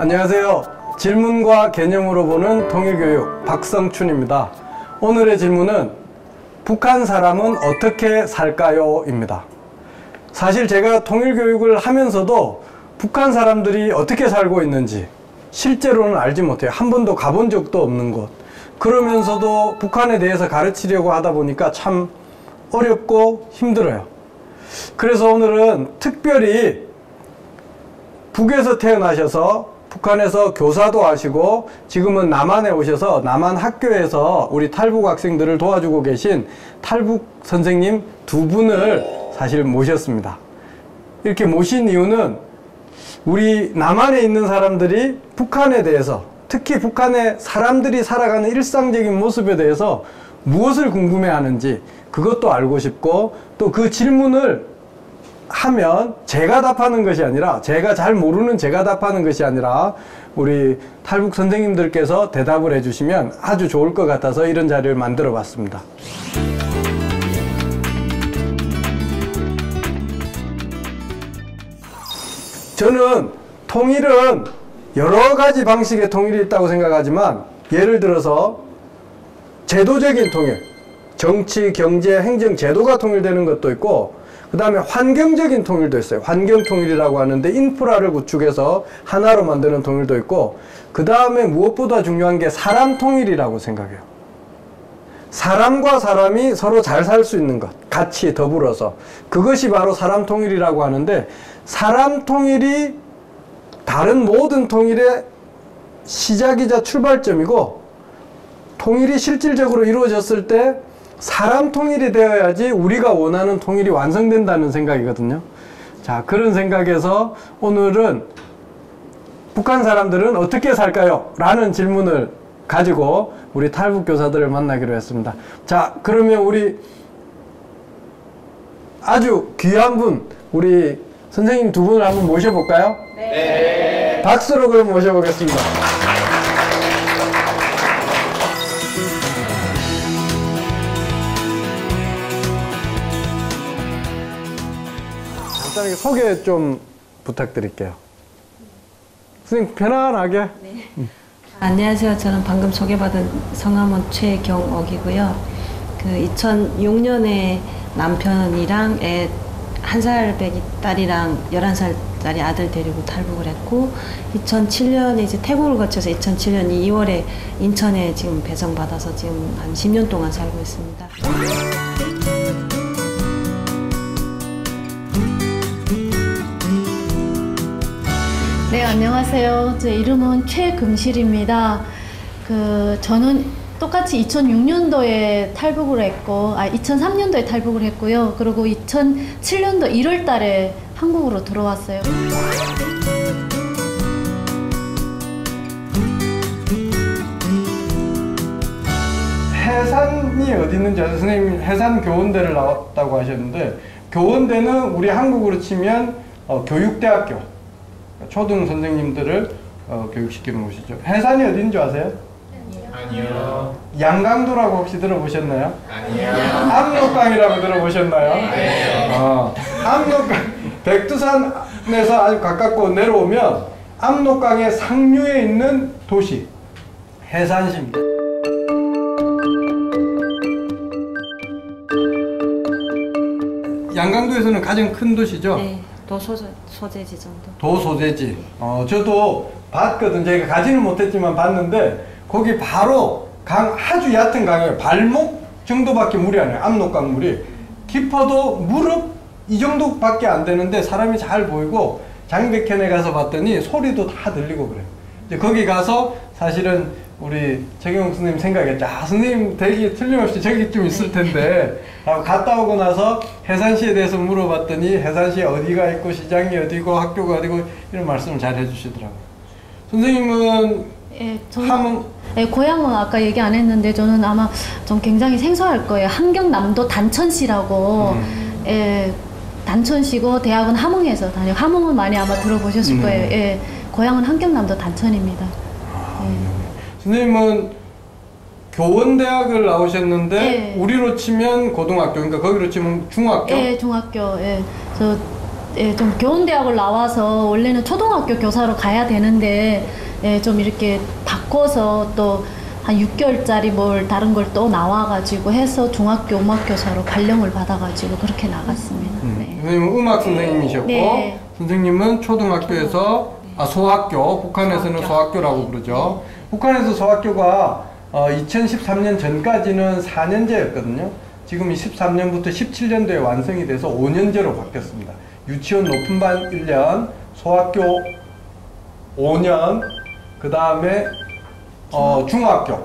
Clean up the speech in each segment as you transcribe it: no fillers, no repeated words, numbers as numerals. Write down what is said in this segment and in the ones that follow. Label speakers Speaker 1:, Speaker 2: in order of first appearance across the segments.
Speaker 1: 안녕하세요. 질문과 개념으로 보는 통일교육 박성춘입니다. 오늘의 질문은 북한 사람은 어떻게 살까요? 입니다. 사실 제가 통일교육을 하면서도 북한 사람들이 어떻게 살고 있는지 실제로는 알지 못해요. 한 번도 가본 적도 없는 곳. 그러면서도 북한에 대해서 가르치려고 하다 보니까 참 어렵고 힘들어요. 그래서 오늘은 특별히 북에서 태어나셔서 북한에서 교사도 하시고 지금은 남한에 오셔서 남한 학교에서 우리 탈북 학생들을 도와주고 계신 탈북 선생님 두 분을 사실 모셨습니다. 이렇게 모신 이유는 우리 남한에 있는 사람들이 북한에 대해서, 특히 북한의 사람들이 살아가는 일상적인 모습에 대해서 무엇을 궁금해하는지 그것도 알고 싶고, 또 그 질문을 하면 제가 답하는 것이 아니라, 제가 잘 모르는 제가 답하는 것이 아니라 우리 탈북 선생님들께서 대답을 해주시면 아주 좋을 것 같아서 이런 자리를 만들어 봤습니다. 저는 통일은 여러 가지 방식의 통일이 있다고 생각하지만, 예를 들어서 제도적인 통일, 정치, 경제, 행정 제도가 통일되는 것도 있고, 그 다음에 환경적인 통일도 있어요. 환경통일이라고 하는데 인프라를 구축해서 하나로 만드는 통일도 있고, 그 다음에 무엇보다 중요한 게 사람 통일이라고 생각해요. 사람과 사람이 서로 잘 살 수 있는 것, 같이 더불어서, 그것이 바로 사람 통일이라고 하는데, 사람 통일이 다른 모든 통일의 시작이자 출발점이고, 통일이 실질적으로 이루어졌을 때 사람 통일이 되어야지 우리가 원하는 통일이 완성된다는 생각이거든요. 자, 그런 생각에서 오늘은 북한 사람들은 어떻게 살까요? 라는 질문을 가지고 우리 탈북 교사들을 만나기로 했습니다. 자, 그러면 우리 아주 귀한 분, 우리 선생님 두 분을 한번 모셔볼까요? 네. 박수로 그럼 모셔보겠습니다. 간단하게 소개 좀 부탁드릴게요. 선생님 편안하게.
Speaker 2: 네. 안녕하세요. 저는 방금 소개받은 성함은 최경옥이고요. 그 2006년에 남편이랑 애 1살 배기 딸이랑 11살짜리 아들 데리고 탈북을 했고, 2007년에 이제 태국을 거쳐서 2007년 2월에 인천에 지금 배정받아서 지금 한 10년 동안 살고 있습니다.
Speaker 3: 네, 안녕하세요. 제 이름은 최금실입니다. 저는 똑같이 2006년도에 탈북을 했고, 2003년도에 탈북을 했고요. 그리고 2007년도 1월 달에 한국으로 들어왔어요.
Speaker 1: 해산이 어디 있는지 아세요? 선생님 해산교원대를 나왔다고 하셨는데, 교원대는 우리 한국으로 치면 교육대학교, 초등 선생님들을 교육시키는 곳이죠. 해산이 어딘지 아세요?
Speaker 4: 아니요.
Speaker 1: 양강도라고 혹시 들어보셨나요?
Speaker 4: 아니요.
Speaker 1: 압록강이라고 들어보셨나요?
Speaker 4: 네.
Speaker 1: 압록강, 백두산에서 아주 가깝고 내려오면 압록강의 상류에 있는 도시 해산시입니다. 양강도에서는 가장 큰 도시죠?
Speaker 2: 네. 도소재지 정도.
Speaker 1: 도소재지. 저도 봤거든. 제가 가지는 못했지만 봤는데, 거기 바로 강, 아주 얕은 강이에요. 발목 정도밖에 물이 안 해요. 압록강 물이. 깊어도 무릎 이 정도밖에 안 되는데 사람이 잘 보이고, 장백현에 가서 봤더니 소리도 다 들리고 그래요. 이제 거기 가서 사실은 우리 최경욱 선생님 생각했죠. 선생님 댁이 틀림없이 저기쯤 있을 텐데, 갔다 오고 나서 해산시에 대해서 물어봤더니 해산시에 어디가 있고 시장이 어디고 학교가 어디고 이런 말씀을 잘 해주시더라고요. 선생님은 함흥?
Speaker 3: 네, 고향은 아까 얘기 안 했는데 저는 아마 좀 굉장히 생소할 거예요. 함경남도 단천시라고. 단천시고 대학은 함흥에서 다녀요. 함흥은 많이 아마 들어보셨을 거예요. 예, 고향은 함경남도 단천입니다.
Speaker 1: 선생님은 교원대학을 나오셨는데,
Speaker 3: 네.
Speaker 1: 우리로 치면 고등학교, 그러니까 거기로 치면 중학교?
Speaker 3: 예, 중학교. 예. 저 예, 좀 교원대학을 나와서 원래는 초등학교 교사로 가야 되는데 예, 좀 이렇게 바꿔서 또 한 6개월짜리 뭘 다른 걸 또 나와가지고 해서 중학교 음악교사로 발령을 받아가지고 그렇게 나갔습니다. 네.
Speaker 1: 선생님은 음악 선생님이셨고
Speaker 3: 네.
Speaker 1: 선생님은 초등학교에서 소학교, 북한에서는 소학교라고 부르죠. 북한에서 소학교가 2013년 전까지는 4년제였거든요. 지금 23년부터 17년도에 완성이 돼서 5년제로 바뀌었습니다. 유치원 높은 반 1년, 소학교 5년, 그 다음에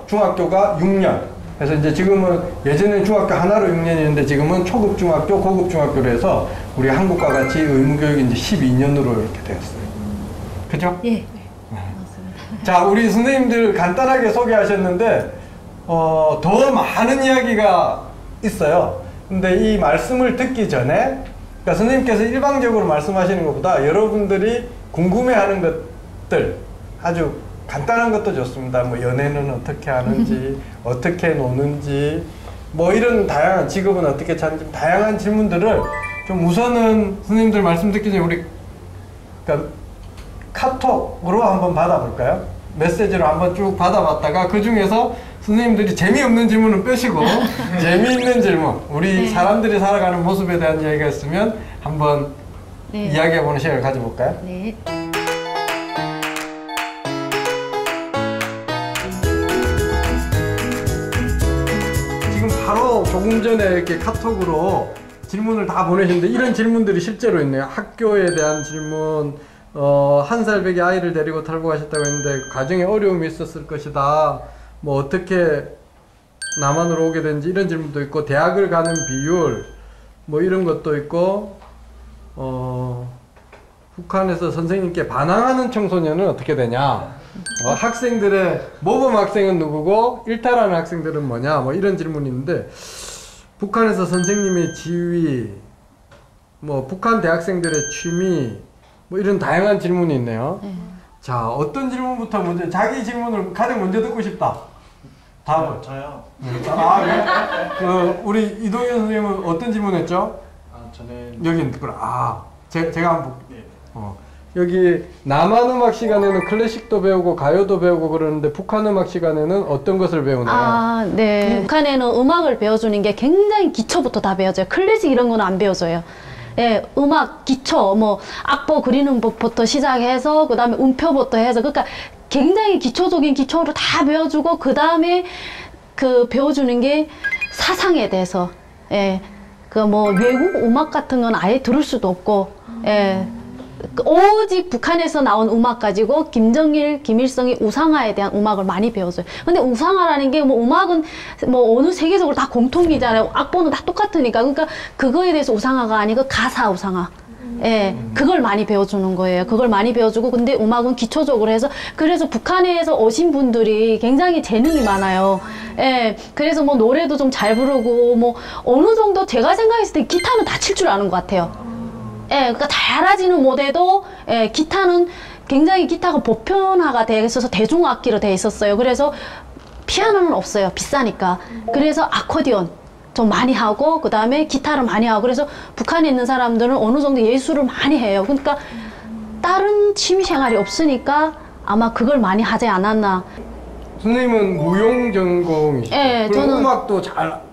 Speaker 1: 중학교가 6년. 그래서 이제 지금은 예전에는 중학교 하나로 6년이었는데 지금은 초급 중학교, 고급 중학교로 해서 우리 한국과 같이 의무교육이 이제 12년으로 이렇게 되었어요. 그죠?
Speaker 3: 예, 맞습니다.
Speaker 1: 자, 우리 선생님들 간단하게 소개하셨는데 더 많은 이야기가 있어요. 근데 이 말씀을 듣기 전에 그러니까 선생님께서 일방적으로 말씀하시는 것보다 여러분들이 궁금해하는 것들 아주 간단한 것도 좋습니다. 뭐 연애는 어떻게 하는지, 어떻게 노는지, 뭐 이런 다양한 직업은 어떻게 찾는지 다양한 질문들을 좀 우선은 선생님들 말씀 듣기 전에 우리 그러니까 카톡으로 한번 받아볼까요? 메시지로 한번 쭉 받아봤다가 그 중에서 선생님들이 재미없는 질문은 빼시고 재미있는 질문, 우리
Speaker 3: 네.
Speaker 1: 사람들이 살아가는 모습에 대한 이야기가 있으면 한번
Speaker 3: 네.
Speaker 1: 이야기해보는 시간을 가져볼까요?
Speaker 3: 네.
Speaker 1: 지금 바로 조금 전에 이렇게 카톡으로 질문을 다 보내셨는데 이런 질문들이 실제로 있네요. 학교에 대한 질문, 1살 배기 아이를 데리고 탈북하셨다고 했는데 가정에 어려움이 있었을 것이다. 뭐 어떻게 남한으로 오게 된지 이런 질문도 있고, 대학을 가는 비율 뭐 이런 것도 있고, 북한에서 선생님께 반항하는 청소년은 어떻게 되냐, 학생들의 모범 학생은 누구고 일탈하는 학생들은 뭐냐, 뭐 이런 질문이 있는데, 북한에서 선생님의 지위, 뭐 북한 대학생들의 취미, 뭐 이런 다양한 질문이 있네요. 자, 어떤 질문부터 먼저, 자기 질문을 가장 먼저 듣고 싶다. 다음은
Speaker 4: 저요.
Speaker 1: 우리 이동현 선생님은 어떤 질문했죠?
Speaker 4: 저는
Speaker 1: 여기 있구나. 제가 한번
Speaker 4: 네.
Speaker 1: 여기 남한 음악 시간에는 클래식도 배우고 가요도 배우고 그러는데 북한 음악 시간에는 어떤 것을 배우나요?
Speaker 3: 네. 북한에는 음악을 배워주는 게 굉장히 기초부터 다 배워줘요. 클래식 이런 거는 안 배워줘요. 예, 음악 기초, 뭐 악보 그리는 법부터 시작해서 그 다음에 음표부터 해서, 그러니까 굉장히 기초적인 기초로 다 배워주고, 그 다음에 그 배워주는 게 사상에 대해서, 예, 그 뭐 외국 음악 같은 건 아예 들을 수도 없고, 예. 오직 북한에서 나온 음악 가지고 김정일, 김일성의 우상화에 대한 음악을 많이 배웠어요. 근데 우상화라는 게 뭐 음악은 뭐 어느 세계적으로 다 공통이잖아요. 악보는 다 똑같으니까. 그러니까 그거에 대해서 우상화가 아니고 가사 우상화. 예, 그걸 많이 배워주는 거예요. 그걸 많이 배워주고, 근데 음악은 기초적으로 해서, 그래서 북한에서 오신 분들이 굉장히 재능이 많아요. 예, 그래서 뭐 노래도 좀 잘 부르고, 뭐 어느 정도 제가 생각했을 때 기타는 다 칠 줄 아는 것 같아요. 예, 그러니까 잘하지는 못해도, 예, 기타는 굉장히 기타가 보편화가 돼 있어서 대중악기로 돼 있었어요. 그래서 피아노는 없어요. 비싸니까. 그래서 아코디언 좀 많이 하고, 그 다음에 기타를 많이 하고, 그래서 북한에 있는 사람들은 어느 정도 예술을 많이 해요. 그러니까 다른 취미 생활이 없으니까 아마 그걸 많이 하지 않았나.
Speaker 1: 선생님은 무용 전공이시죠?
Speaker 3: 예,
Speaker 1: 그리고
Speaker 3: 저는
Speaker 1: 음악도 잘.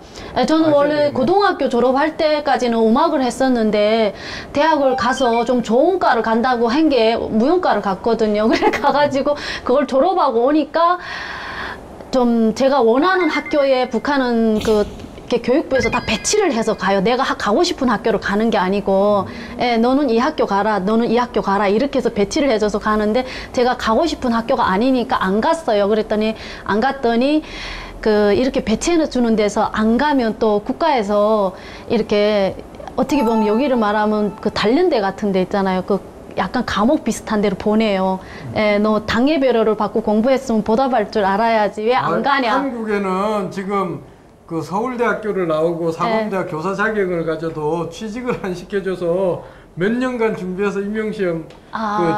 Speaker 3: 저는 원래
Speaker 1: 되겠네.
Speaker 3: 고등학교 졸업할 때까지는 음악을 했었는데, 대학을 가서 좀 좋은 과를 간다고 한 게 무용과를 갔거든요. 그래 가가지고 그걸 졸업하고 오니까 좀 제가 원하는 학교에 북한은 이렇게 교육부에서 다 배치를 해서 가요. 내가 가고 싶은 학교로 가는 게 아니고, 예, 너는 이 학교 가라, 너는 이 학교 가라, 이렇게 해서 배치를 해줘서 가는데, 제가 가고 싶은 학교가 아니니까 안 갔어요. 그랬더니 안 갔더니 이렇게 배치해 주는 데서 안 가면 또 국가에서 이렇게 어떻게 보면 여기를 말하면 그 단련대 같은 데 있잖아요. 약간 감옥 비슷한 데로 보내요. 예, 너 당예배려를 받고 공부했으면 보답할 줄 알아야지 왜 안 가냐.
Speaker 1: 한국에는 지금 그 서울대학교를 나오고 사범대학 교사 자격을 가져도 취직을 안 시켜줘서 몇 년간 준비해서 임용시험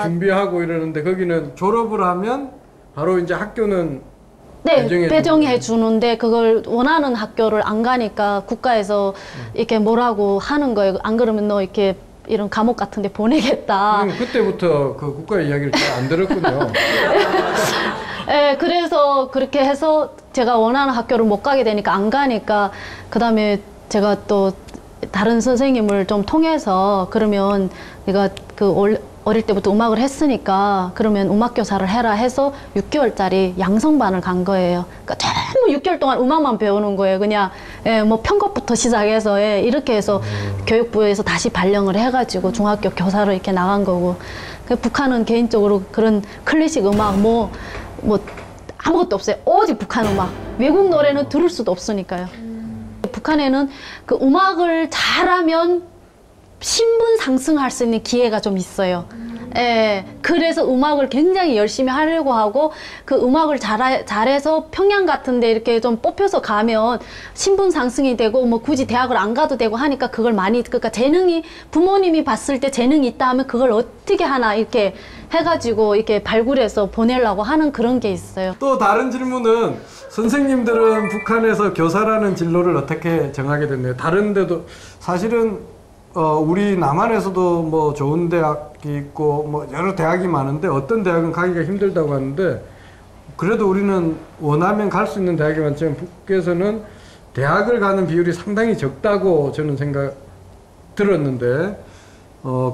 Speaker 1: 준비하고 이러는데, 거기는 졸업을 하면 바로 이제 학교는
Speaker 3: 네, 배정해 주는데 그걸 원하는 학교를 안 가니까 국가에서 이렇게 뭐라고 하는 거예요. 안 그러면 너 이렇게 이런 감옥 같은 데 보내겠다.
Speaker 1: 그때부터 그 국가 이야기를 잘 안 들었군요.
Speaker 3: 예, 그래서 그렇게 해서 제가 원하는 학교를 못 가게 되니까 안 가니까 그 다음에 제가 또 다른 선생님을 좀 통해서 그러면 내가 그 어릴 때부터 음악을 했으니까 그러면 음악교사를 해라 해서 6개월짜리 양성반을 간 거예요. 그러니까 전부 6개월 동안 음악만 배우는 거예요. 그냥 예, 뭐 편곡부터 시작해서 예, 이렇게 해서 교육부에서 다시 발령을 해가지고 중학교 교사로 이렇게 나간 거고. 북한은 개인적으로 그런 클래식 음악 뭐 아무것도 없어요. 오직 북한 음악. 외국 노래는 들을 수도 없으니까요. 북한에는 그 음악을 잘하면 신분 상승할 수 있는 기회가 좀 있어요. 예, 그래서 음악을 굉장히 열심히 하려고 하고 그 음악을 잘해서 평양 같은데 이렇게 좀 뽑혀서 가면 신분 상승이 되고 뭐 굳이 대학을 안 가도 되고 하니까 그걸 많이 그러니까 재능이 부모님이 봤을 때 재능이 있다 하면 그걸 어떻게 하나 이렇게 해가지고 이렇게 발굴해서 보내려고 하는 그런 게 있어요.
Speaker 1: 또 다른 질문은 선생님들은 북한에서 교사라는 진로를 어떻게 정하게 됐나요? 다른 데도 사실은 우리 남한에서도 뭐 좋은 대학이 있고 뭐 여러 대학이 많은데 어떤 대학은 가기가 힘들다고 하는데 그래도 우리는 원하면 갈 수 있는 대학이 많지만 북에서는 대학을 가는 비율이 상당히 적다고 저는 생각 들었는데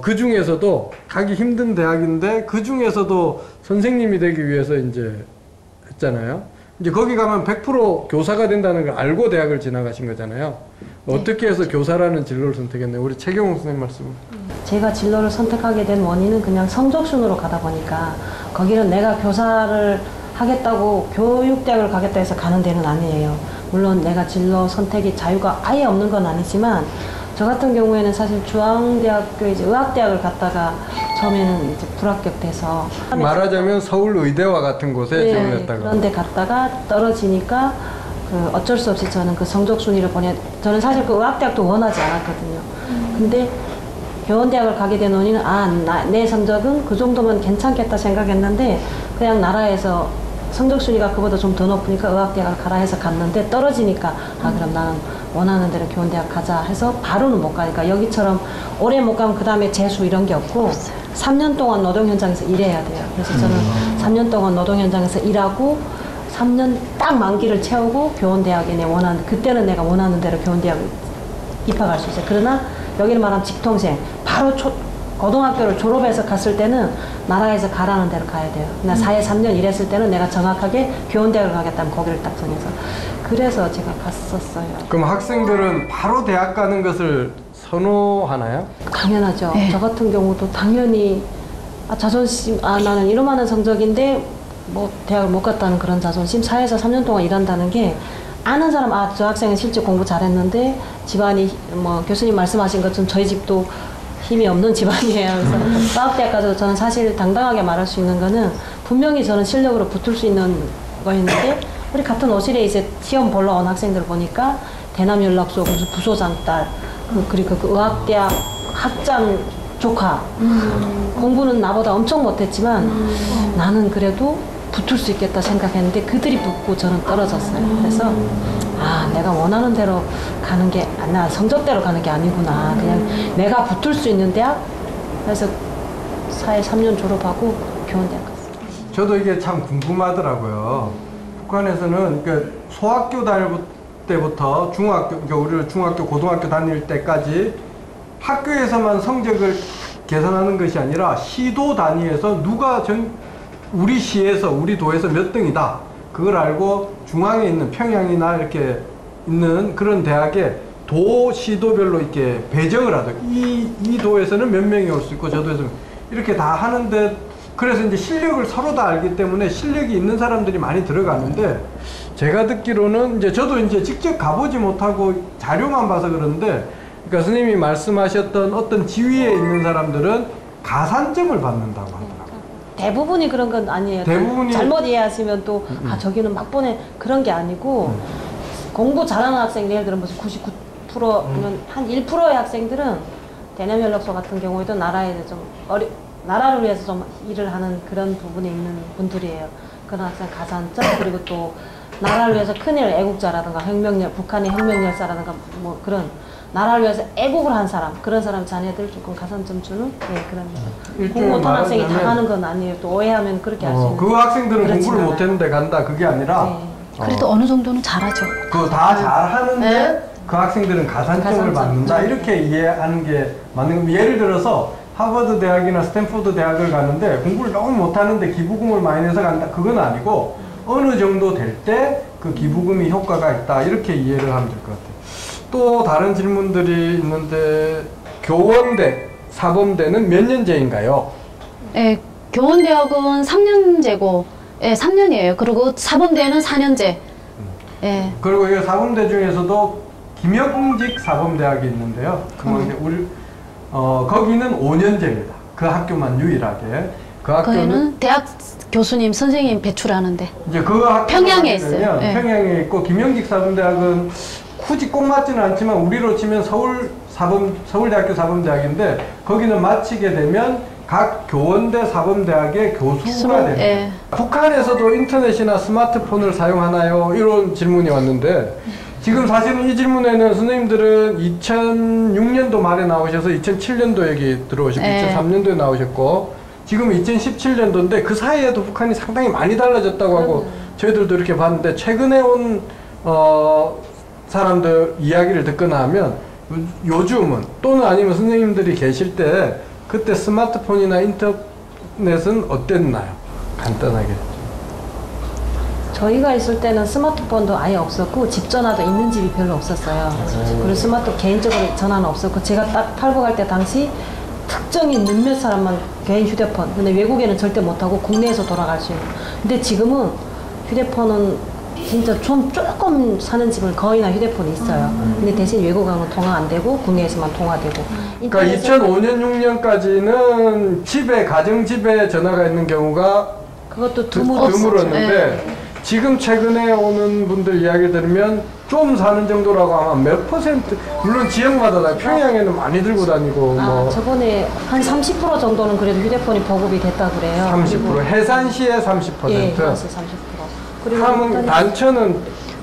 Speaker 1: 그 중에서도 가기 힘든 대학인데 그 중에서도 선생님이 되기 위해서 이제 했잖아요. 이제 거기 가면 100% 교사가 된다는 걸 알고 대학을 지나가신 거잖아요. 네. 어떻게 해서 교사라는 진로를 선택했나요? 우리 최경욱 선생님 말씀.
Speaker 2: 제가 진로를 선택하게 된 원인은 그냥 성적순으로 가다 보니까 거기는 내가 교사를 하겠다고 교육대학을 가겠다 해서 가는 데는 아니에요. 물론 내가 진로 선택이 자유가 아예 없는 건 아니지만 저 같은 경우에는 사실 중앙대학교 이제 의학대학을 갔다가 처음에는 이제 불합격돼서
Speaker 1: 말하자면 서울의대와 같은 곳에 지원했다가
Speaker 2: 그런데 갔다가 떨어지니까 그 어쩔 수 없이 저는 그 성적 순위를 저는 사실 그 의학대학도 원하지 않았거든요. 근데 교원대학을 가게 된 원인은 내 성적은 그 정도면 괜찮겠다 생각했는데 그냥 나라에서 성적 순위가 그보다 좀 더 높으니까 의학대학을 가라 해서 갔는데 떨어지니까 그럼 나는 원하는 대로 교원대학 가자 해서 바로는 못 가니까 여기처럼 오래 못 가면 그 다음에 재수 이런 게 없고 3년 동안 노동 현장에서 일해야 돼요. 그래서 저는 3년 동안 노동 현장에서 일하고 3년 딱 만기를 채우고 교원대학에 그때는 내가 원하는 대로 교원대학을 입학할 수 있어요. 그러나 여기는 말하면 직통생 바로 고등학교를 졸업해서 갔을 때는 나라에서 가라는 대로 가야 돼요. 나 사회 3년 일했을 때는 내가 정확하게 교원대학을 가겠다면 거기를 딱 정해서 그래서 제가 갔었어요.
Speaker 1: 그럼 학생들은 바로 대학 가는 것을 선호하나요?
Speaker 2: 당연하죠. 저 같은 경우도 당연히 자존심 나는 이러만한 성적인데 뭐 대학을 못 갔다는 그런 자존심 사회에서 3년 동안 일한다는 게 아는 사람 저 학생은 실제 공부 잘했는데 집안이 뭐 교수님 말씀하신 것처럼 저희 집도 힘이 없는 집안이에요. 그래서 사업대학까지도 저는 사실 당당하게 말할 수 있는 거는 분명히 저는 실력으로 붙을 수 있는 거였는데 우리 같은 오실에 이제 시험 보러 온 학생들 보니까 대남연락소 무슨 부소장 딸 그리고 그 의학대학 학장 조카 공부는 나보다 엄청 못했지만 나는 그래도 붙을 수 있겠다 생각했는데 그들이 붙고 저는 떨어졌어요. 그래서 내가 원하는 대로 가는 게 나 성적대로 가는 게 아니구나. 그냥 내가 붙을 수 있는 대학 그래서 사회 3년 졸업하고 교원대학 갔어요.
Speaker 1: 저도 이게 참 궁금하더라고요. 북한에서는 그러니까 소학교 다닐 때부터 중학교, 그러니까 우리를 중학교, 고등학교 다닐 때까지 학교에서만 성적을 계산하는 것이 아니라 시도 단위에서 누가 우리 시에서 우리 도에서 몇 등이다 그걸 알고 중앙에 있는 평양이나 이렇게 있는 그런 대학에 도 시도별로 이렇게 배정을 하죠. 이 도에서는 몇 명이 올 수 있고 저 도에서는 이렇게 다 하는데 그래서 이제 실력을 서로 다 알기 때문에 실력이 있는 사람들이 많이 들어가는데 제가 듣기로는 이제 저도 이제 직접 가보지 못하고 자료만 봐서 그런데 그러니까 선생님이 말씀하셨던 어떤 지위에 있는 사람들은 가산점을 받는다고 하더라고요.
Speaker 2: 대부분이 그런 건 아니에요.
Speaker 1: 대부분이
Speaker 2: 잘못 이해하시면 또 저기는 막번에 그런 게 아니고 공부 잘하는 학생들 예를 들어 무슨 99%면 한 1%의 학생들은 대남연락소 같은 경우에도 나라에 좀 나라를 위해서 좀 일을 하는 그런 부분에 있는 분들이에요. 그런 학생 가산점 그리고 또 나라를 위해서 큰일 애국자라든가 혁명열 북한의 혁명열사라든가 뭐 그런 나라를 위해서 애국을 한 사람, 그런 사람 자녀들 조금 가산점 주는 그런
Speaker 1: 일종의
Speaker 2: 공부 못한 학생이 다
Speaker 1: 말하자면-
Speaker 2: 가는 건 아니에요. 또 오해하면 그렇게 할 수 있는.
Speaker 1: 그 학생들은
Speaker 2: 그렇진
Speaker 1: 공부를
Speaker 2: 않아요.
Speaker 1: 못했는데 간다 그게 아니라
Speaker 2: 네.
Speaker 3: 그래도 어느 정도는 잘하죠.
Speaker 1: 그거 다 잘하는데
Speaker 3: 네.
Speaker 1: 그 학생들은 가산점을
Speaker 2: 가산점.
Speaker 1: 받는다 이렇게 이해하는 게 맞는 겁니다. 예를 들어서 하버드 대학이나 스탠포드 대학을 가는데 공부를 너무 못하는데 기부금을 많이 내서 간다 그건 아니고 어느 정도 될 때 그 기부금이 효과가 있다 이렇게 이해를 하면 될 것 같아요. 또 다른 질문들이 있는데 교원대, 사범대는 몇 년제인가요?
Speaker 3: 예, 교원대학은 3년제고, 예, 3년이에요. 그리고 사범대는 4년제. 예.
Speaker 1: 그리고 이 사범대 중에서도 김영직 사범대학이 있는데요. 이제 우리 거기는 5년제입니다. 그 학교만 유일하게. 그 학교는
Speaker 3: 거기는 대학 교수님, 선생님 배출하는데.
Speaker 1: 이제 그 학교
Speaker 3: 평양에 있어요. 네.
Speaker 1: 평양에 있고 김영직 사범대학은 굳이 꼭 맞지는 않지만 우리로 치면 서울대학교 사범대학인데 거기는 마치게 되면 각 교원대 사범대학의 교수가 됩니다.
Speaker 3: 예.
Speaker 1: 북한에서도 인터넷이나 스마트폰을 사용하나요? 이런 질문이 왔는데 지금 사실은 이 질문에는 선생님들은 2006년도 말에 나오셔서 2007년도 여기 들어오셨고
Speaker 3: 네.
Speaker 1: 2003년도에 나오셨고 지금 2017년도인데 그 사이에도 북한이 상당히 많이 달라졌다고 하고 저희들도 이렇게 봤는데 최근에 온 사람들 이야기를 듣거나 하면 요즘은 또는 아니면 선생님들이 계실 때 그때 스마트폰이나 인터넷은 어땠나요? 간단하게.
Speaker 2: 저희가 있을 때는 스마트폰도 아예 없었고 집 전화도 있는 집이 별로 없었어요. 그리고 스마트폰 개인적으로 전화는 없었고 제가 딱 탈북할 때 당시 특정인 몇몇 사람만 개인 휴대폰. 근데 외국에는 절대 못하고 국내에서 돌아갈 수 있는. 근데 지금은 휴대폰은 진짜 조금 사는 집은 거의 다 휴대폰이 있어요. 근데 대신 외국하고는 통화 안 되고 국내에서만 통화되고.
Speaker 1: 그러니까 2005년 6년까지는 집에 가정집에 전화가 있는 경우가
Speaker 2: 그것도
Speaker 1: 드물었는데 지금 최근에 오는 분들 이야기 들으면 좀 사는 정도라고 하면 몇 %, 물론 지역마다 다 평양에는 많이 들고 다니고 뭐
Speaker 2: 저번에 한 30% 정도는 그래도 휴대폰이 보급이 됐다 그래요.
Speaker 1: 30%, 해산시에 30%,
Speaker 2: 예, 해산시 30%. 그리고
Speaker 1: 함흥, 단천은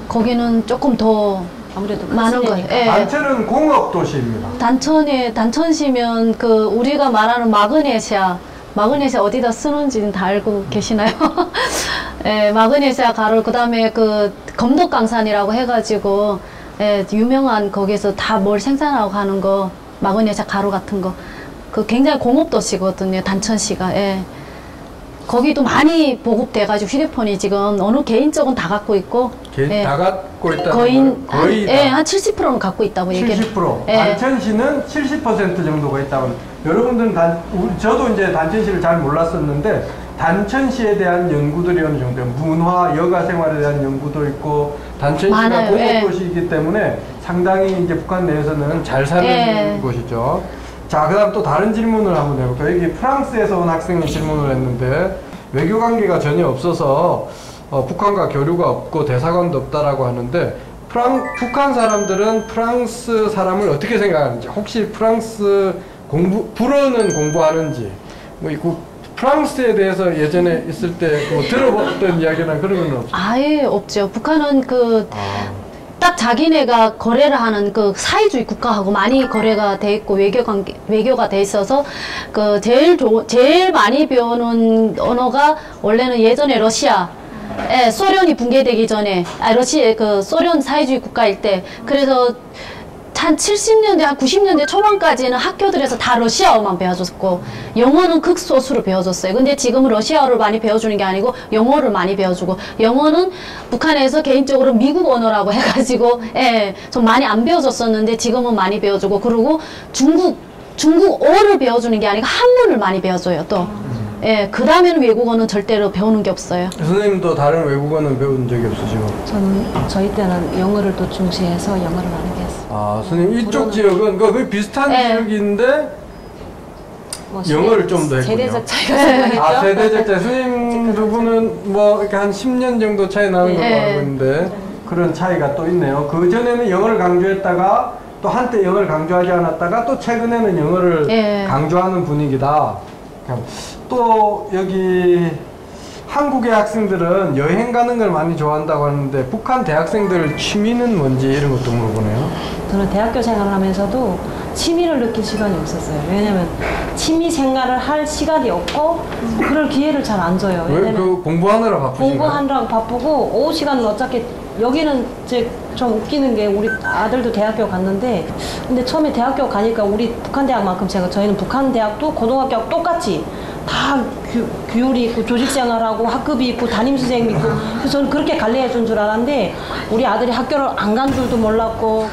Speaker 3: 거기는 조금 더
Speaker 2: 아무래도
Speaker 3: 많은 거예요. 예.
Speaker 1: 단천은 공업 도시입니다.
Speaker 3: 단천시면 그 우리가 말하는 마그네시아 어디다 쓰는지는 다 알고 계시나요? 예, 마그네시아 가루, 그 다음에 그 검독강산이라고 해가지고, 예, 유명한 거기서 다 뭘 생산하고 하는 거, 마그네시아 가루 같은 거. 그 굉장히 공업도시거든요, 단천시가. 예. 거기도 많이 보급돼가지고 휴대폰이 지금 어느 개인적은 다 갖고 있고. 예.
Speaker 1: 다 갖고 있다는
Speaker 3: 거의
Speaker 1: 다.
Speaker 3: 예, 한 70%는 갖고 있다고 얘기해요.
Speaker 1: 70%.
Speaker 3: 예.
Speaker 1: 단천시는 70% 정도가 있다고. 여러분들은 저도 이제 단천시를 잘 몰랐었는데 단천시에 대한 연구들이 어느 정도 문화, 여가 생활에 대한 연구도 있고 단천시가
Speaker 3: 많아요.
Speaker 1: 공업도시이기 때문에 상당히 이제 북한 내에서는 잘 사는 곳이죠. 자, 그 다음 또 다른 질문을 한번 해볼까요? 여기 프랑스에서 온 학생이 질문을 했는데 외교 관계가 전혀 없어서 북한과 교류가 없고 대사관도 없다라고 하는데 북한 사람들은 프랑스 사람을 어떻게 생각하는지 혹시 프랑스 불어는 공부하는지 뭐 프랑스에 대해서 예전에 있을 때 뭐 들어봤던 이야기나 그런 건 없어요?
Speaker 3: 아예 없죠. 북한은 딱 자기네가 거래를 하는 그 사회주의 국가하고 많이 거래가 돼 있고 외교가 돼 있어서 그 제일 많이 배우는 언어가 원래는 예전에 러시아, 소련이 붕괴되기 전에 러시아 그 소련 사회주의 국가일 때 그래서 한 70년대, 한 90년대 초반까지는 학교들에서 다 러시아어만 배워줬고 영어는 극소수로 배워줬어요. 근데 지금은 러시아어를 많이 배워주는 게 아니고 영어를 많이 배워주고 영어는 북한에서 개인적으로 미국 언어라고 해가지고 좀 많이 안 배워줬었는데 지금은 많이 배워주고 그리고 중국어를 배워주는 게 아니고 한문을 많이 배워줘요 또. 그 다음에는 외국어는 절대로 배우는 게 없어요.
Speaker 1: 선생님도 다른 외국어는 배운 적이 없으시고?
Speaker 2: 저희 때는 영어를 또 중시해서 영어를 많이 배웠어요.
Speaker 1: 아, 선생님 이쪽 지역은 거의 비슷한 지역인데
Speaker 2: 뭐
Speaker 1: 영어를 좀 더 했군요.
Speaker 2: 세대적 차이가 생기죠.
Speaker 1: 아, 세대적 차이. 선생님 두 분은 뭐 이렇게 한 10년 정도 차이 나는 걸로 알고 있는데 그런 차이가 또 있네요. 그 전에는 영어를 강조했다가 또 한때 영어를 강조하지 않았다가 또 최근에는 영어를 강조하는 분위기다. 또 여기 한국의 학생들은 여행 가는 걸 많이 좋아한다고 하는데 북한 대학생들 취미는 뭔지 이런 것도 물어보네요.
Speaker 2: 저는 대학교 생활을 하면서도 취미를 느낄 시간이 없었어요. 왜냐면 취미 생활을 할 시간이 없고 그럴 기회를 잘 안 줘요.
Speaker 1: 왜 그 공부하느라 바쁘신가요?
Speaker 2: 공부하느라고 바쁘고 오후 시간은 어차피 여기는 이제 좀 웃기는 게 우리 아들도 대학교 갔는데 근데 처음에 대학교 가니까 우리 북한 대학만큼 저희는 북한 대학도 고등학교하고 똑같이 다 규율이 있고 조직생활하고 학급이 있고 담임선생님이 있고 그래서 저는 그렇게 관리해 준 줄 알았는데 우리 아들이 학교를 안 간 줄도 몰랐고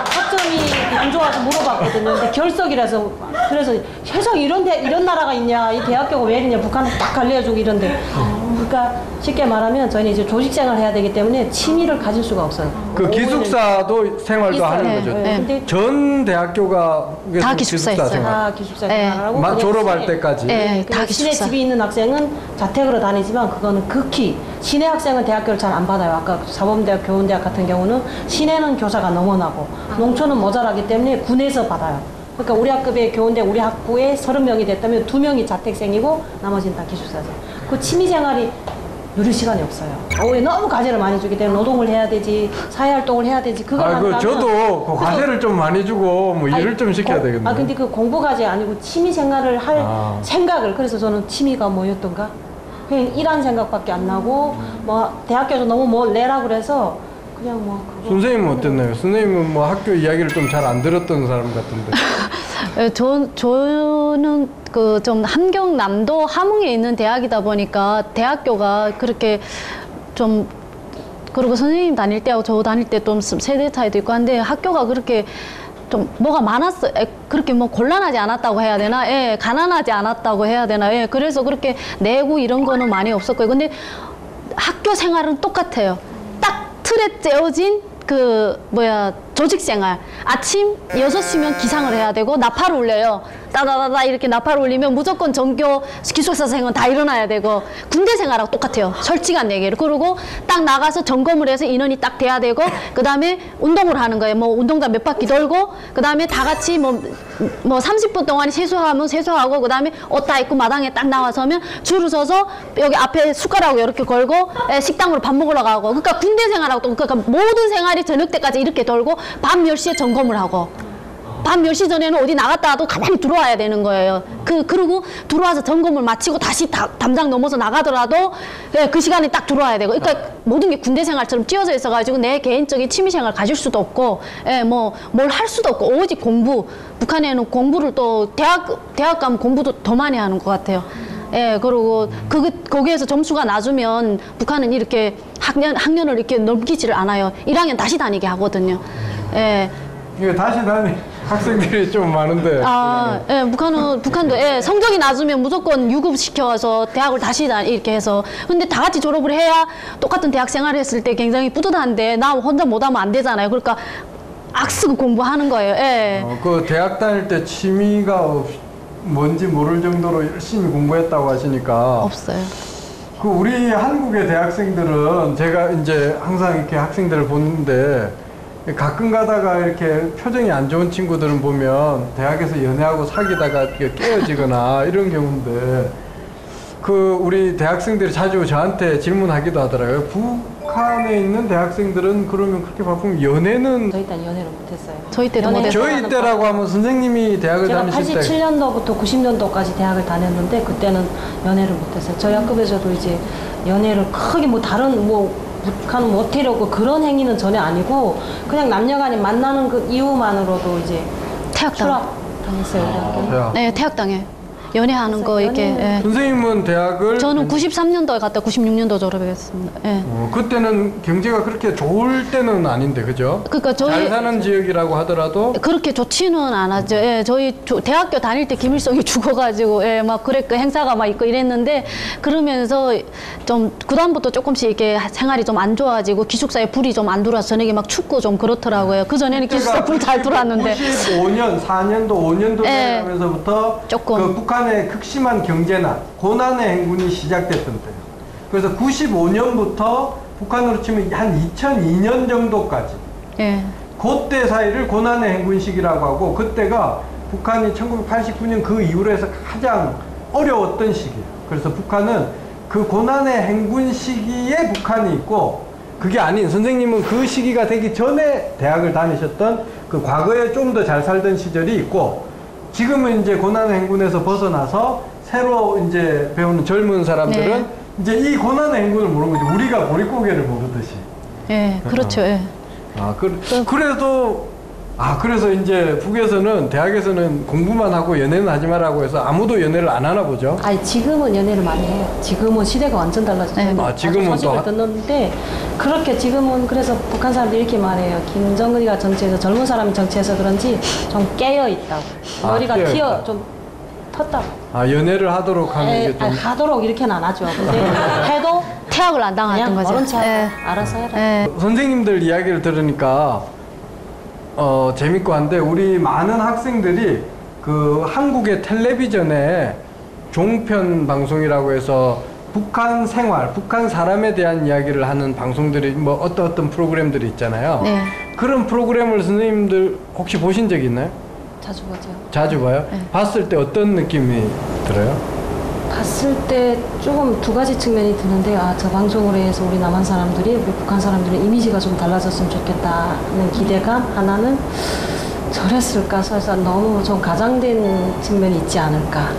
Speaker 2: 학점이 안 좋아서 물어봤거든요. 근데 결석이라서 그래서 세상에 이런 나라가 있냐 이 대학교가 왜 이러냐 북한은 딱 관리해주고 이런데 그러니까 쉽게 말하면 저희는 이제 조직생활을 해야 되기 때문에 취미를 가질 수가 없어요.
Speaker 1: 그 기숙사도 생활도
Speaker 2: 있어요.
Speaker 1: 하는 거죠.
Speaker 2: 네. 근데
Speaker 1: 전 대학교가
Speaker 3: 다 기숙사 있어요.
Speaker 1: 생활.
Speaker 2: 다 기숙사
Speaker 3: 네.
Speaker 2: 생활하고 그냥
Speaker 1: 졸업할
Speaker 2: 시내-
Speaker 1: 때까지.
Speaker 3: 네, 다
Speaker 2: 시내
Speaker 3: 기숙사.
Speaker 2: 집이 있는 학생은 자택으로 다니지만 그거는 극히 시내 학생은 대학교를 잘 안 받아요. 아까 사범대학, 교원대학 같은 경우는 시내는 교사가 너무나고 농촌은 모자라기 때문에 군에서 받아요. 그러니까 우리 학급의 교원대 우리 학부에 30명이 됐다면 2명이 자택생이고 나머지는 다 기숙사죠. 그 취미생활이 누릴 시간이 없어요. 오히려 너무 과제를 많이 주기 때문에 노동을 해야 되지 사회활동을 해야 되지 그걸 하니까
Speaker 1: 저도 그 과제를 좀 많이 주고 뭐 일을 좀 시켜야 되겠네.
Speaker 2: 근데 그 공부 과제 아니고 취미 생활을 할
Speaker 1: 아.
Speaker 2: 생각을 그래서 저는 취미가 뭐였던가 그냥 일한 생각밖에 안 나고 뭐 대학교에서 너무 뭘 내라 그래서 그냥 뭐 그거
Speaker 1: 선생님은 어땠나요? 선생님은 뭐 학교 이야기를 좀 잘 안 들었던 사람 같은데.
Speaker 3: 저는 그 좀 함경남도 함흥에 있는 대학이다 보니까 대학교가 그렇게 좀 그리고 선생님 다닐 때하고 저 다닐 때 좀 세대 차이도 있고 한데 학교가 그렇게 좀 뭐가 많았어. 그렇게 뭐 곤란하지 않았다고 해야 되나? 예, 가난하지 않았다고 해야 되나? 예, 그래서 그렇게 내고 이런 거는 많이 없었고요. 근데 학교 생활은 똑같아요. 딱 틀에 짜여진 조직생활. 아침 6시면 기상을 해야 되고, 나팔을 울려요. 따다다다 이렇게 나팔을 울리면 무조건 전교 기숙사생은 다 일어나야 되고, 군대 생활하고 똑같아요. 솔직한 얘기를. 그리고 딱 나가서 점검을 해서 인원이 딱 돼야 되고, 그 다음에 운동을 하는 거예요. 뭐 운동장 몇 바퀴 돌고, 그 다음에 다 같이 뭐 30분 동안 세수하면 세수하고, 그 다음에 옷 다 입고 마당에 딱 나와서면 줄을 서서 여기 앞에 숟가락을 이렇게 걸고, 식당으로 밥 먹으러 가고. 그러니까 군대 생활하고 또, 그러니까 모든 생활이 저녁 때까지 이렇게 돌고, 밤 10시에 점검을 하고 밤 10시 전에는 어디 나갔다가도 가만히 들어와야 되는 거예요. 그리고 들어와서 점검을 마치고 다시 담장 넘어서 나가더라도 그 시간에 딱 들어와야 되고 그러니까 모든 게 군대 생활처럼 찌어져 있어가지고 내 개인적인 취미생활 가질 수도 없고 뭘 할 수도 없고 오직 공부. 북한에는 공부를 또 대학 가면 공부도 더 많이 하는 것 같아요. 그리고 거기에서 점수가 낮으면 북한은 이렇게 학년을 이렇게 넘기지를 않아요. 1학년 다시 다니게 하거든요.
Speaker 1: 이거 다시 다니 학생들이 좀 많은데.
Speaker 3: 북한도 성적이 낮으면 무조건 유급시켜서 대학을 다시 이렇게 해서. 근데 다 같이 졸업을 해야 똑같은 대학 생활을 했을 때 굉장히 뿌듯한데 나 혼자 못하면 안 되잖아요. 그러니까 악쓰고 공부하는 거예요.
Speaker 1: 그 대학 다닐 때 취미가 뭔지 모를 정도로 열심히 공부했다고 하시니까.
Speaker 3: 없어요.
Speaker 1: 그 우리 한국의 대학생들은 제가 이제 항상 이렇게 학생들을 보는데 가끔 가다가 이렇게 표정이 안 좋은 친구들은 보면 대학에서 연애하고 사귀다가 이렇게 깨어지거나 이런 경우인데 그 우리 대학생들이 자주 저한테 질문하기도 하더라고요. 북한에 있는 대학생들은 그러면 그렇게 바쁘면 연애는
Speaker 2: 저희 때는 연애를 못했어요.
Speaker 3: 저희 때도
Speaker 2: 연애를
Speaker 3: 못했어요.
Speaker 1: 저희 때라고 하면 선생님이 대학을
Speaker 2: 제가
Speaker 1: 다니실 때
Speaker 2: 87년도부터 90년도까지 대학을 다녔는데 그때는 연애를 못했어요. 저희 학급에서도 이제 연애를 크게 뭐 다른 북한 모태려고 그런 행위는 전혀 아니고 그냥 남녀간이 만나는 그 이유만으로도 이제
Speaker 3: 태학당.
Speaker 2: 추락당했어요. 우리 학교는.
Speaker 1: 대학.
Speaker 3: 네, 태학당에 연애하는 거 이렇게.
Speaker 1: 선생님은 대학을
Speaker 3: 저는 93년도에 갔다 96년도 졸업했습니다.
Speaker 1: 그때는 경제가 그렇게 좋을 때는 아닌데 그죠?
Speaker 3: 그러니까
Speaker 1: 잘 사는 지역이라고 하더라도
Speaker 3: 그렇게 좋지는 않았죠. 저희 대학교 다닐 때 김일성이 죽어가지고 막 그랬고 행사가 막 있고 이랬는데 그러면서 좀 그다음부터 조금씩 이렇게 생활이 좀 안 좋아지고 기숙사에 불이 좀 안 들어와서 저녁에 막 춥고 좀 그렇더라고요. 그 전에는 기숙사 불 잘 들어왔는데
Speaker 1: 95년, 4년도, 5년도 되면서부터
Speaker 3: 조금.
Speaker 1: 그 북한의 극심한 경제난, 고난의 행군이 시작됐던 때예요. 그래서 95년부터 북한으로 치면 한 2002년 정도까지 그때 사이를 고난의 행군 시기라고 하고 그때가 북한이 1989년 그 이후로 해서 가장 어려웠던 시기예요. 그래서 북한은 그 고난의 행군 시기에 북한이 있고 그게 아닌 선생님은 그 시기가 되기 전에 대학을 다니셨던 그 과거에 좀 더 잘 살던 시절이 있고 지금은 이제 고난의 행군에서 벗어나서 새로 이제 배우는 젊은 사람들은
Speaker 3: 네.
Speaker 1: 이제 이 고난의 행군을 모르는 거지. 우리가 보릿고개를 모르듯이.
Speaker 3: 예, 그렇죠. 예.
Speaker 1: 그래서 이제 북에서는 대학에서는 공부만 하고 연애는 하지 말라고 해서 아무도 연애를 안 하나 보죠.
Speaker 2: 아니 지금은 연애를 많이 해요. 지금은 시대가 완전 달라졌어요.
Speaker 3: 네.
Speaker 1: 지금은
Speaker 2: 소식을 듣는데 그렇게 지금은 그래서 북한 사람들이 이렇게 말해요. 김정은이가 정치해서 젊은 사람이 정치해서 그런지 좀 깨어 있다고. 머리가
Speaker 1: 깨어
Speaker 2: 튀어
Speaker 1: 있다.
Speaker 2: 좀 텄다고.
Speaker 1: 연애를 하도록 하는 게 좀.
Speaker 2: 하도록 이렇게는 안 하죠. 근데 해도
Speaker 3: 퇴학을 안 당했던
Speaker 2: 그냥
Speaker 3: 거죠.
Speaker 2: 모른 척
Speaker 3: 예.
Speaker 2: 알아서 해라.
Speaker 3: 예.
Speaker 1: 선생님들 이야기를 들으니까 재밌고 한데 우리 많은 학생들이 그 한국의 텔레비전에 종편 방송이라고 해서 북한 생활, 북한 사람에 대한 이야기를 하는 방송들이 뭐 어떤 프로그램들이 있잖아요.
Speaker 3: 네.
Speaker 1: 그런 프로그램을 선생님들 혹시 보신 적 있나요?
Speaker 2: 자주 가죠.
Speaker 1: 자주 봐요?
Speaker 3: 네.
Speaker 1: 봤을 때 어떤 느낌이 들어요?
Speaker 2: 봤을 때 조금 두 가지 측면이 드는데 저 방송으로 해서 우리 남한 사람들이 우리 북한 사람들의 이미지가 좀 달라졌으면 좋겠다는 기대감 하나는 저랬을까 해서 너무 좀 가장된 측면이 있지 않을까.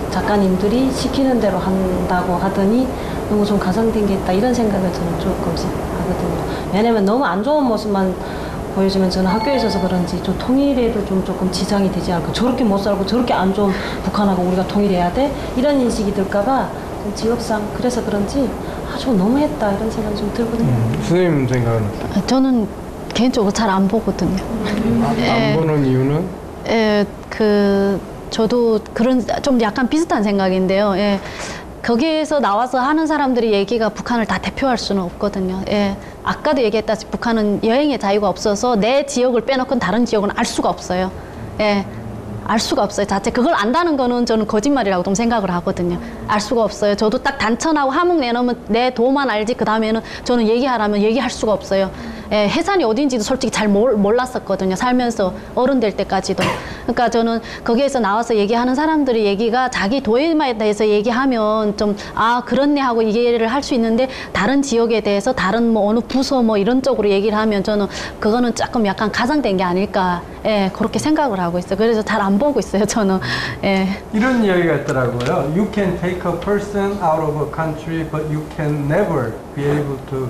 Speaker 2: 작가님들이 시키는 대로 한다고 하더니 너무 좀 가장된 게 있다 이런 생각을 저는 조금씩 하거든요. 왜냐면 너무 안 좋은 모습만 보여주면 저는 학교에 있어서 그런지 좀 통일에도 좀 조금 지장이 되지 않을까. 저렇게 못 살고 저렇게 안 좋은 북한하고 우리가 통일해야 돼? 이런 인식이 들까봐 좀 직업상 그래서 그런지 좀 너무했다 이런 생각이 좀 들거든요.
Speaker 1: 선생님 생각은?
Speaker 3: 저는 개인적으로 잘 안 보거든요.
Speaker 1: 안 보는 이유는?
Speaker 3: 저도 그런 좀 약간 비슷한 생각인데요. 예. 거기에서 나와서 하는 사람들이 얘기가 북한을 다 대표할 수는 없거든요. 예. 아까도 얘기했다시피 북한은 여행의 자유가 없어서 내 지역을 빼놓고 다른 지역은 알 수가 없어요. 예. 알 수가 없어요. 자체 그걸 안다는 거는 저는 거짓말이라고 좀 생각을 하거든요. 알 수가 없어요. 저도 딱 단천하고 함흥 내놓으면 내 도만 알지 그 다음에는 저는 얘기하라면 얘기할 수가 없어요. 예, 해산이 어딘지도 솔직히 잘 몰랐었거든요. 살면서 어른 될 때까지도. 그러니까 저는 거기에서 나와서 얘기하는 사람들의 얘기가 자기 도에만 대해서 얘기하면 좀 그렇네 하고 이해를 할 수 있는데 다른 지역에 대해서 다른 뭐 어느 부서 뭐 이런 쪽으로 얘기를 하면 저는 그거는 조금 약간 가장된 게 아닐까. 예, 그렇게 생각을 하고 있어요. 그래서 잘 안 보고 있어요, 저는. 예.
Speaker 1: 이런 이야기가 있더라고요. You can take a person out of a country, but you can never be able to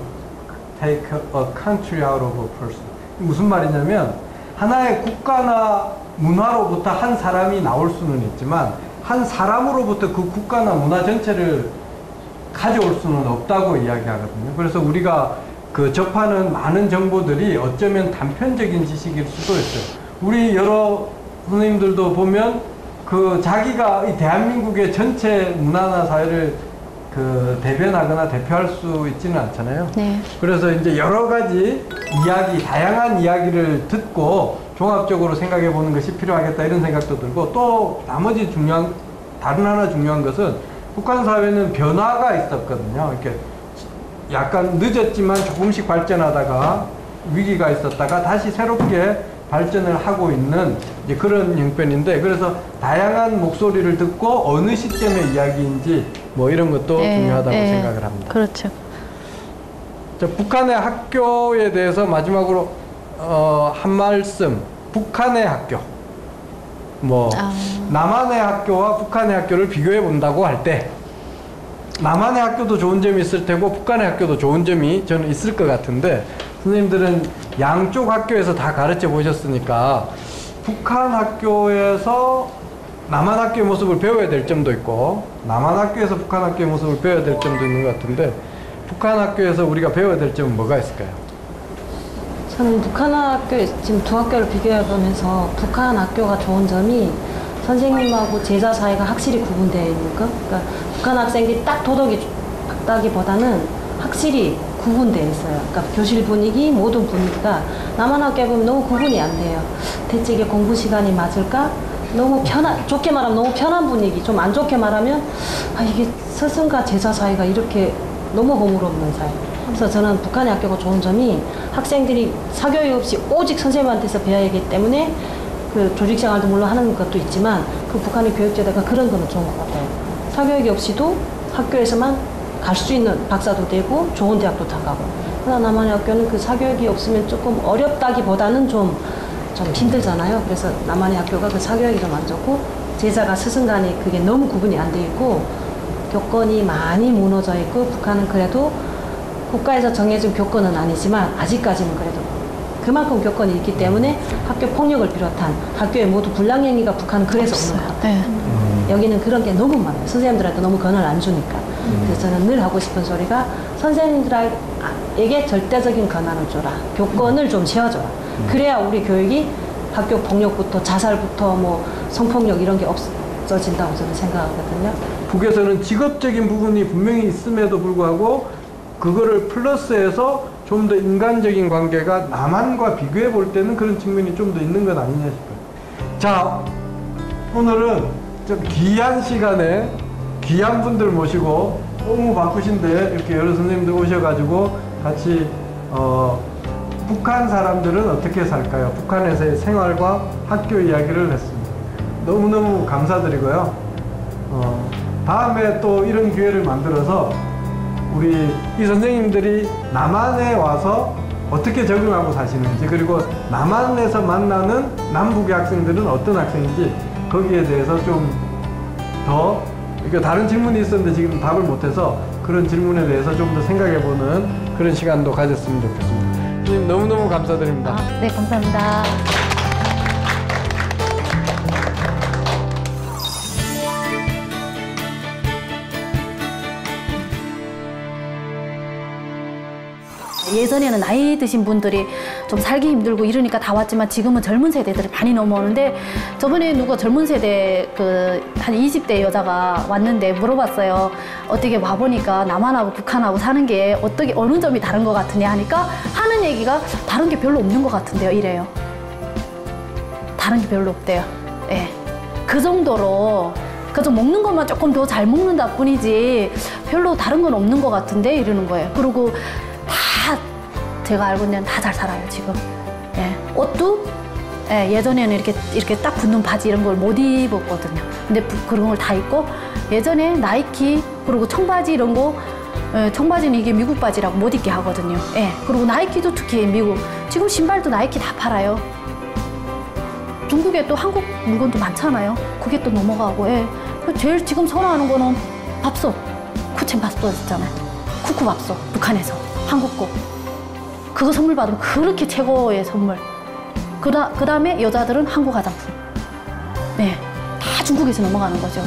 Speaker 1: take a country out of a person. 무슨 말이냐면 하나의 국가나 문화로부터 한 사람이 나올 수는 있지만 한 사람으로부터 그 국가나 문화 전체를 가져올 수는 없다고 이야기하거든요. 그래서 우리가 그 접하는 많은 정보들이 어쩌면 단편적인 지식일 수도 있어요. 우리 여러 선생님들도 보면 그 자기가 이 대한민국의 전체 문화나 사회를 그 대변하거나 대표할 수 있지는 않잖아요.
Speaker 3: 네.
Speaker 1: 그래서 이제 여러 가지 이야기, 다양한 이야기를 듣고 종합적으로 생각해 보는 것이 필요하겠다 이런 생각도 들고 또 나머지 다른 하나 중요한 것은 북한 사회는 변화가 있었거든요. 이렇게 약간 늦었지만 조금씩 발전하다가 위기가 있었다가 다시 새롭게 발전을 하고 있는 이제 그런 형편인데 그래서 다양한 목소리를 듣고 어느 시점의 이야기인지 뭐 이런 것도 중요하다고 생각을 합니다.
Speaker 3: 그렇죠.
Speaker 1: 북한의 학교에 대해서 마지막으로 한 말씀. 북한의 학교. 남한의 학교와 북한의 학교를 비교해 본다고 할 때 남한의 학교도 좋은 점이 있을 테고 북한의 학교도 좋은 점이 저는 있을 것 같은데 선생님들은 양쪽 학교에서 다 가르쳐 보셨으니까 북한 학교에서 남한 학교의 모습을 배워야 될 점도 있고 남한 학교에서 북한 학교의 모습을 배워야 될 점도 있는 것 같은데 북한 학교에서 우리가 배워야 될 점은 뭐가 있을까요?
Speaker 2: 저는 북한 학교 지금 두 학교를 비교해 보면서 북한 학교가 좋은 점이 선생님하고 제자 사이가 확실히 구분되어 있는 것. 그러니까 북한 학생들이 딱 도덕이 있다기보다는 확실히 구분되어 있어요. 그러니까 교실 분위기, 모든 분위기가 남한 학교에 보면 너무 구분이 안 돼요. 대체 이게 공부 시간이 맞을까? 너무 좋게 말하면 너무 편한 분위기, 좀 안 좋게 말하면 이게 스승과 제자 사이가 이렇게 너무 허물없는 사이. 그래서 저는 북한의 학교가 좋은 점이 학생들이 사교육 없이 오직 선생님한테서 배워야 하기 때문에 그 조직생활도 물론 하는 것도 있지만 그 북한의 교육제도가 그런 거는 좋은 것 같아요. 사교육이 없이도 학교에서만 갈 수 있는 박사도 되고 좋은 대학도 다 가고. 그러나 남한의 학교는 그 사교육이 없으면 조금 어렵다기보다는 좀 힘들잖아요. 그래서 남한의 학교가 그 사교육이 좀 안 좋고 제자가 스승 간에 그게 너무 구분이 안 돼 있고 교권이 많이 무너져 있고 북한은 그래도 국가에서 정해진 교권은 아니지만 아직까지는 그래도 그만큼 교권이 있기 때문에 학교 폭력을 비롯한 학교의 모두 불량행위가 북한은 그래서 없는 것 같아요.
Speaker 3: 네.
Speaker 2: 여기는 그런 게 너무 많아요. 선생님들한테 너무 권한을 안 주니까. 그래서 저는 늘 하고 싶은 소리가 선생님들에게 절대적인 권한을 줘라. 교권을 좀 채워줘라. 그래야 우리 교육이 학교 폭력부터 자살부터 뭐 성폭력 이런 게 없어진다고 저는 생각하거든요.
Speaker 1: 북에서는 직업적인 부분이 분명히 있음에도 불구하고 그거를 플러스해서 좀 더 인간적인 관계가 남한과 비교해 볼 때는 그런 측면이 좀 더 있는 것 아니냐 싶어요. 자, 오늘은 좀 귀한 시간에 귀한 분들 모시고 너무 바쁘신데 이렇게 여러 선생님들 오셔가지고 같이 북한 사람들은 어떻게 살까요? 북한에서의 생활과 학교 이야기를 했습니다. 너무너무 감사드리고요. 다음에 또 이런 기회를 만들어서 우리 이 선생님들이 남한에 와서 어떻게 적응하고 사시는지, 그리고 남한에서 만나는 남북의 학생들은 어떤 학생인지 거기에 대해서 좀 더 다른 질문이 있었는데 지금 답을 못해서 그런 질문에 대해서 좀 더 생각해보는 그런 시간도 가졌으면 좋겠습니다. 선생님 너무너무 감사드립니다.
Speaker 3: 네, 감사합니다. 예전에는 나이 드신 분들이 좀 살기 힘들고 이러니까 다 왔지만 지금은 젊은 세대들이 많이 넘어오는데 저번에 누가 젊은 세대 한 20대 여자가 왔는데 물어봤어요. 어떻게 와보니까 남한하고 북한하고 사는 게 어느 점이 다른 것 같으냐 하니까 하는 얘기가 다른 게 별로 없는 것 같은데요. 이래요. 다른 게 별로 없대요. 예. 그 정도로 그저 먹는 것만 조금 더 잘 먹는다 뿐이지 별로 다른 건 없는 것 같은데 이러는 거예요. 그리고 제가 알고 있는 다 잘 살아요 지금. 예. 옷도 예전에는 이렇게 딱 붙는 바지 이런 걸 못 입었거든요. 근데 그런 걸 다 입고 예전에 나이키 그리고 청바지 이런 거 청바지는 이게 미국 바지라고 못 입게 하거든요. 예. 그리고 나이키도 특히 미국 지금 신발도 나이키 다 팔아요. 중국에 또 한국 물건도 많잖아요. 그게 또 넘어가고. 예. 제일 지금 선호하는 거는 밥솥 쿠첸 밥솥 있잖아요. 쿠쿠 밥솥 북한에서 한국 거. 그거 선물 받으면 그렇게 최고의 선물. 그 다음에 여자들은 한국 화장품. 네, 다 중국에서 넘어가는 거죠.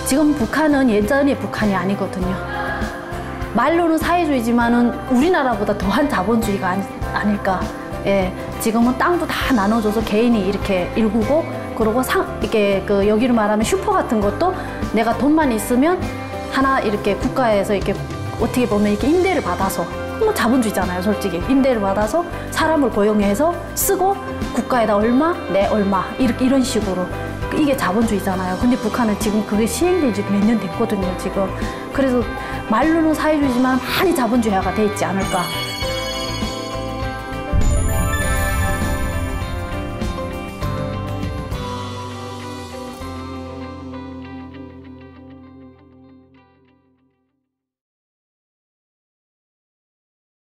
Speaker 3: 지금 북한은 예전의 북한이 아니거든요. 말로는 사회주의지만은 우리나라보다 더한 자본주의가 아닐까. 예, 지금은 땅도 다 나눠줘서 개인이 이렇게 일구고, 그리고 이렇게 여기로 말하면 슈퍼 같은 것도 내가 돈만 있으면 하나 이렇게 국가에서 이렇게 어떻게 보면 이렇게 임대를 받아서 뭐 자본주의잖아요, 솔직히. 임대를 받아서 사람을 고용해서 쓰고 국가에다 얼마, 내 얼마 이런 식으로. 이게 자본주의잖아요. 근데 북한은 지금 그게 시행된 지 몇 년 됐거든요, 지금. 그래서 말로는 사회주의지만 많이 자본주의화가 돼 있지 않을까.